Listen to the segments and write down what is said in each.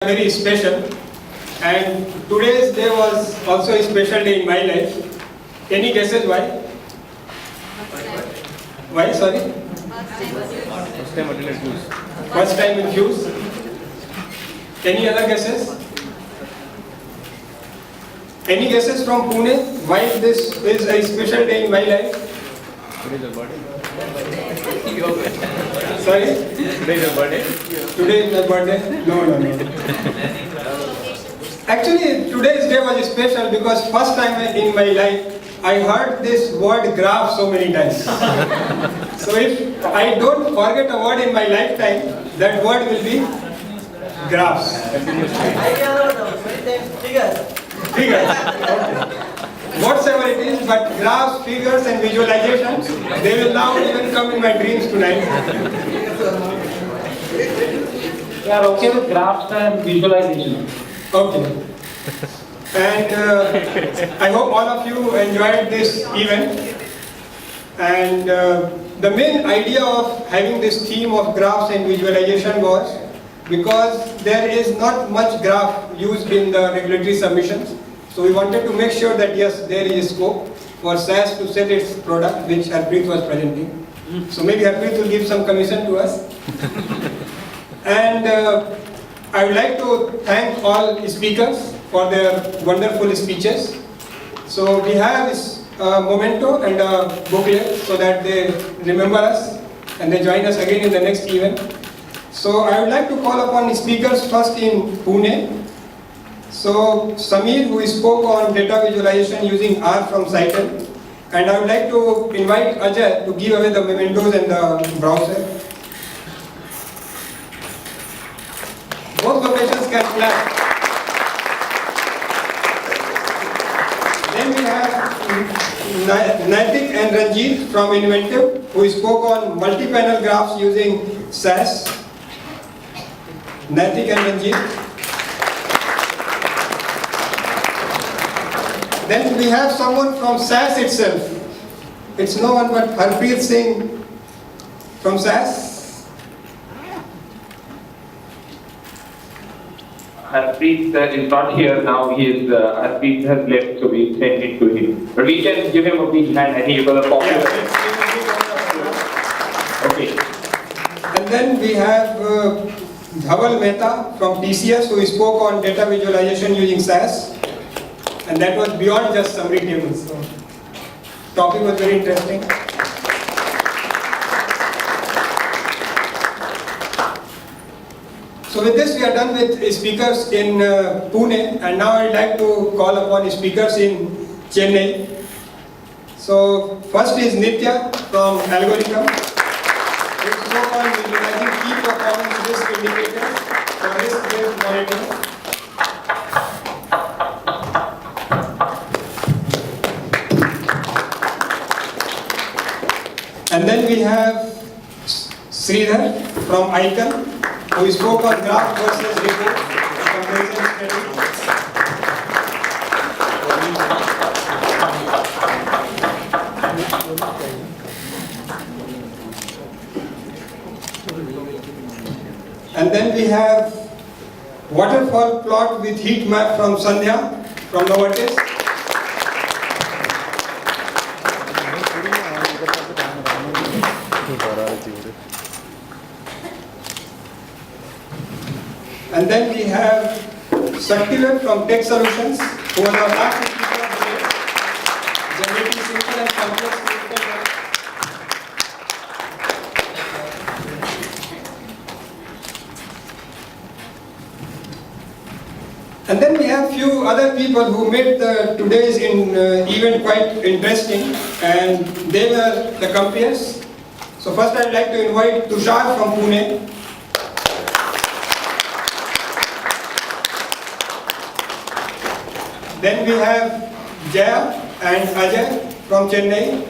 Very special, and today's day was also a special day in my life. Any guesses why? Why? Sorry? First time in Fuse. Any other guesses? Any guesses from Pune? Why this is a special day in my life? Today's your birthday. Sorry? Today's your birthday. Today is my birthday? No. Actually, today's day was special because first time in my life I heard this word graph so many times. So if I don't forget a word in my lifetime, that word will be graphs. Figures. Okay. Whatever it is, but graphs, figures and visualizations, they will now even come in my dreams tonight. We are okay with graphs and visualization. Okay. And I hope all of you enjoyed this event. And the main idea of having this theme of graphs and visualization was because there is not much graph used in the regulatory submissions. So we wanted to make sure that yes, there is scope for SAS to sell its product, which Harpreet was presenting. So maybe Harpreet will give some commission to us. And I would like to thank all speakers for their wonderful speeches. So we have a memento and a booklet so that they remember us and they join us again in the next event. So I would like to call upon speakers first in Pune. So Samir, who spoke on data visualization using R from Cytel, and I would like to invite Ajay to give away the mementos and the browser. Both locations can clap. Then we have Naitik and Ranjit from Inventive, who spoke on multi-panel graphs using SAS. Naitik and Ranjit. Then we have someone from SAS itself. It's no one but Harpreet Singh from SAS. Harpreet is not here now. Harpreet has left, so we send it to him. But we can give him a big hand. I think it was a popular. Okay. And then we have Dhaval Mehta from TCS, who spoke on data visualization using SAS. And that was beyond just summary tables. So, topic was very interesting. So with this we are done with speakers in Pune, and now I'd like to call upon speakers in Chennai. So first is Nitya from Algorithm. Who spoke on visualizing key performance risk indicators for risk-based monitoring. And then we have Sridhar from Icon, who spoke on graph versus report comparison study. And then we have waterfall plot with heat map from Sandhya from Novartis. And then we have Saktivat from Tech Solutions, who was our last speaker today, generating simple and complex critical data. And then we have few other people who made today's event quite interesting, and they were the compeers. So first I'd like to invite Tushar from Pune. Then we have Jaya and Ajay from Chennai.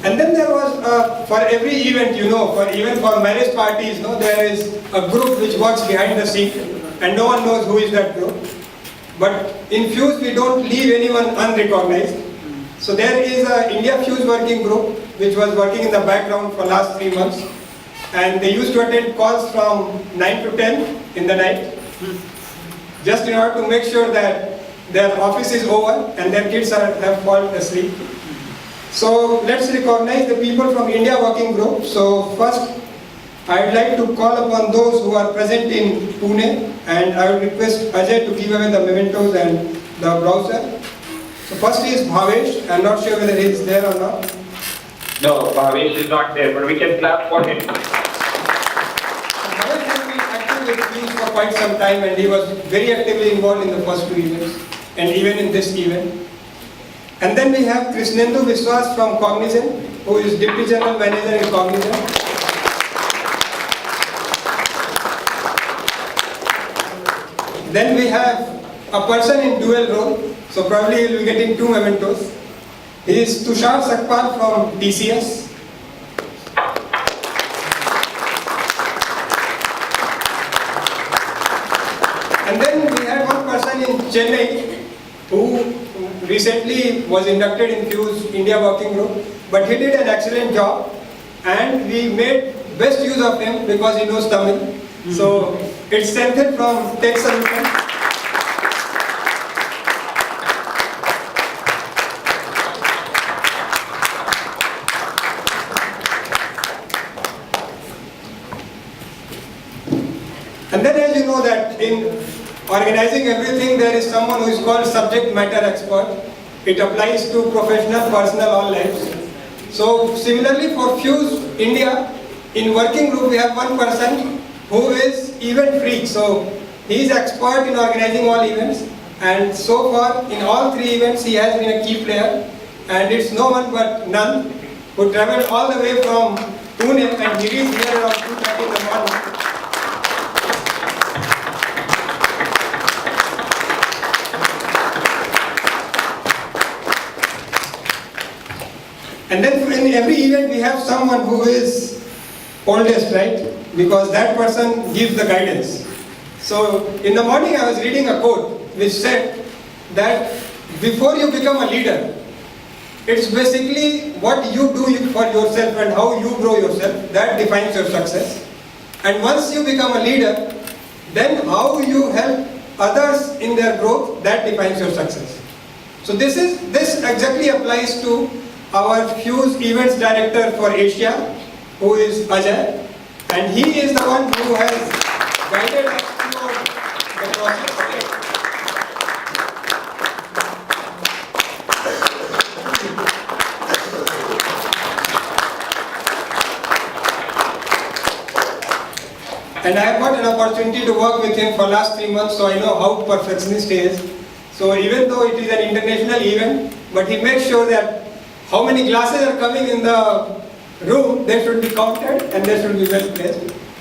And then there was, for every event, even for marriage parties, there is a group which works behind the scene, and no one knows who is that group. But in Fuse, we don't leave anyone unrecognized. So there is a India Fuse working group which was working in the background for last 3 months. And they used to attend calls from 9 to 10 in the night, just in order to make sure that their office is over and their kids have fallen asleep. So let's recognize the people from India Working Group. So first, I'd like to call upon those who are present in Pune, and I would request Ajay to give away the mementos and the browser. So first is Bhavesh. I'm not sure whether he is there or not. No, Bhavesh is not there, but we can clap for him. Bhavesh has been active with Fuse for quite some time, and he was very actively involved in the first 2 events, and even in this event. And then we have Krishnendu Viswas from Cognizant, who is Deputy General Manager in Cognizant. Then we have a person in dual role, so probably he will be getting 2 mementos. He is Tushar Sakpal from TCS. And then we had one person in Chennai who recently was inducted in Fuse India Working Group, but he did an excellent job, and we made best use of him because he knows Tamil. So it's Senthil from Tech Solutions. And then, as you know, that in organizing everything there is someone who is called subject matter expert. It applies to professional, personal, all lives. So similarly for Fuse India, in working group we have one person who is event freak. So he is expert in organizing all events, and so far in all 3 events he has been a key player, and it's no one but Nand, who travelled all the way from Pune, and he reached here around 2:30 in the morning. And then in every event we have someone who is oldest, right? Because that person gives the guidance. So in the morning I was reading a quote which said that before you become a leader, it's basically what you do for yourself and how you grow yourself that defines your success. And once you become a leader, then how you help others in their growth, that defines your success. So this exactly applies to our Fuse Events Director for Asia, who is Ajay, and he is the one who has guided us through the process. And I have got an opportunity to work with him for last 3 months, so I know how perfectionist he is. So even though it is an international event, but he makes sure that how many glasses are coming in the room, they should be counted and they should be well placed.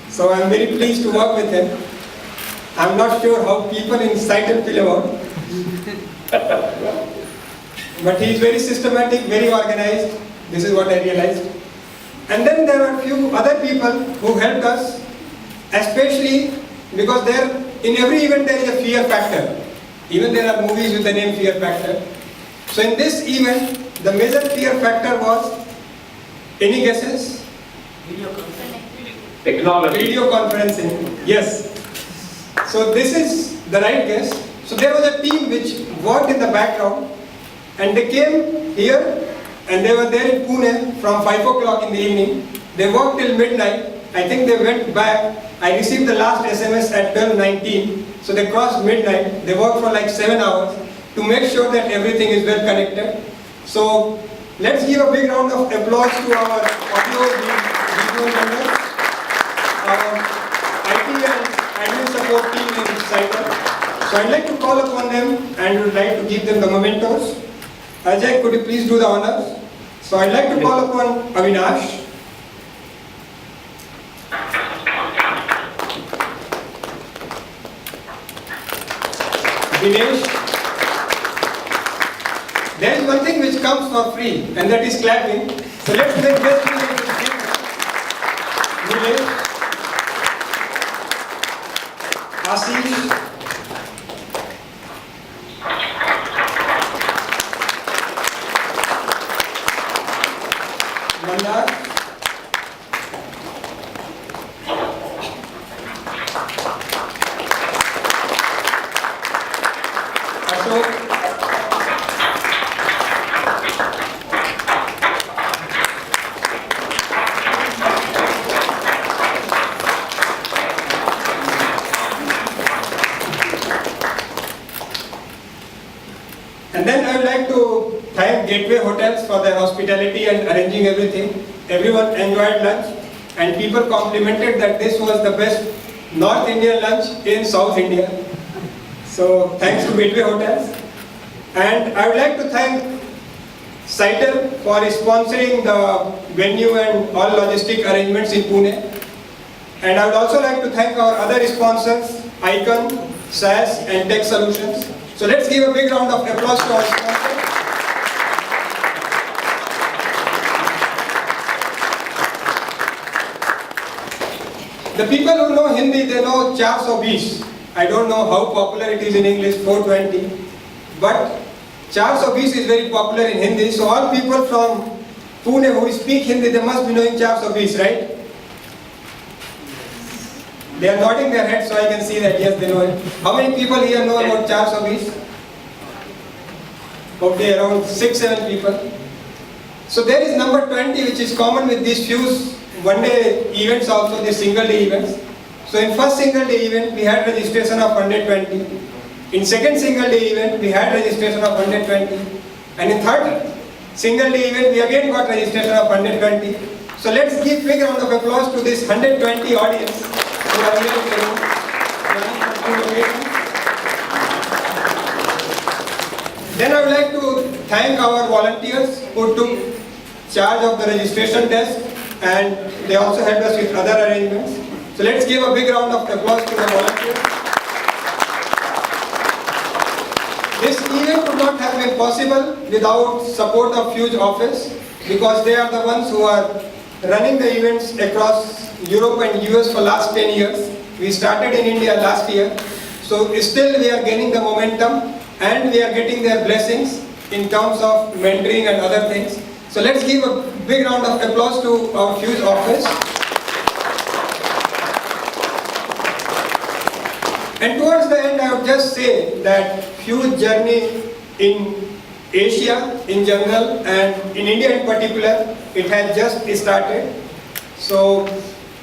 So I am very pleased to work with him. I am not sure how people in Cytel feel about it. But he is very systematic, very organized. This is what I realized. And then there are a few other people who helped us, especially because in every event there is a fear factor. Even there are movies with the name Fear Factor. So in this event, the major fear factor was, any guesses? Technology. Video conferencing. Yes. So this is the right guess. So there was a team which worked in the background, and they came here and they were there in Pune from 5 o'clock in the evening. They worked till midnight. I think they went back. I received the last SMS at 12:19. So they crossed midnight. They worked for like 7 hours to make sure that everything is well connected. So let's give a big round of applause to our audio video members, our IT and admin support team in Cytel. So I'd like to call upon them and would like to give them the mementos. Ajay, could you please do the honors? So I'd like to call upon Avinash. Dinesh. There is one thing which comes for free, and that is clapping. So let's make best use of this thing. Dinesh. Ashish. Ashok. And then I would like to thank Gateway Hotels for their hospitality and arranging everything. Everyone enjoyed lunch and people complimented that this was the best North Indian lunch in South India. So thanks to Gateway Hotels. And I would like to thank Citel for sponsoring the venue and all logistic arrangements in Pune. And I would also like to thank our other sponsors, Icon, SAS and Tech Solutions. So let's give a big round of applause to our sponsors. The people who know Hindi, they know 420. I don't know how popular it is in English, 420. But 420 is very popular in Hindi. So all people from Pune who speak Hindi, they must be knowing 420, right? They are nodding their heads so I can see that yes, they know it. How many people here know about 420? Okay, around 6-7 people. So there is number 20 which is common with these few one-day events also, the single-day events. So in first single-day event we had registration of 120. In second single-day event we had registration of 120. And in third single-day event we again got registration of 120. So let's give big round of applause to this 120 audience who are here today. Then I would like to thank our volunteers who took charge of the registration desk and they also helped us with other arrangements. So let's give a big round of applause to the volunteers. This event would not have been possible without support of Fuse office because they are the ones who are running the events across Europe and US for last 10 years. We started in India last year. So still we are gaining the momentum and we are getting their blessings in terms of mentoring and other things. So let's give a big round of applause to our Fuse office. And towards the end, I would just say that Fuse journey in Asia in general and in India in particular, it has just started. So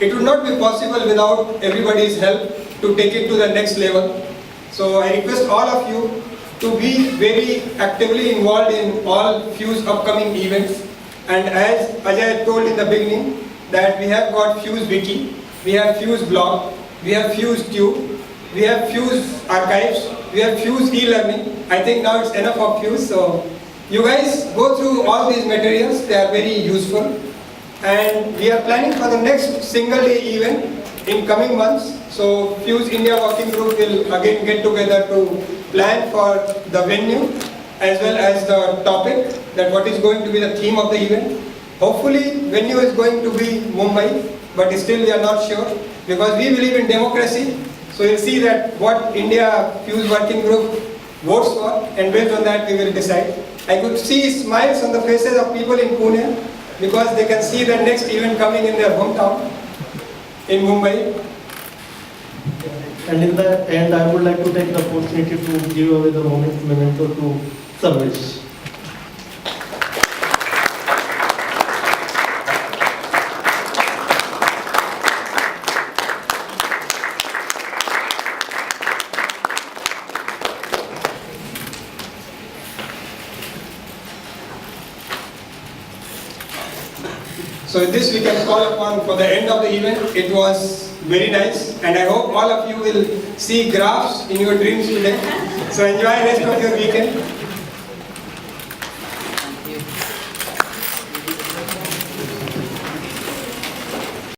it would not be possible without everybody's help to take it to the next level. So I request all of you to be very actively involved in all Fuse upcoming events. And as Ajay told in the beginning, that we have got Fuse Wiki, we have Fuse blog, we have Fuse Tube, we have Fuse archives, we have Fuse e-learning. I think now it's enough of Fuse. So you guys go through all these materials, they are very useful. And we are planning for the next single day event in coming months. So Fuse India Working Group will again get together to plan for the venue as well as the topic, that what is going to be the theme of the event. Hopefully venue is going to be Mumbai, but still we are not sure because we believe in democracy. So you'll see that what India Fuse Working Group votes for, and based on that we will decide. I could see smiles on the faces of people in Pune because they can see the next event coming in their hometown in Mumbai. And in the end, I would like to take the opportunity to give away the memento to Sarvesh. So with this we can call upon for the end of the event. It was very nice and I hope all of you will see graphs in your dreams today. So enjoy the rest of your weekend.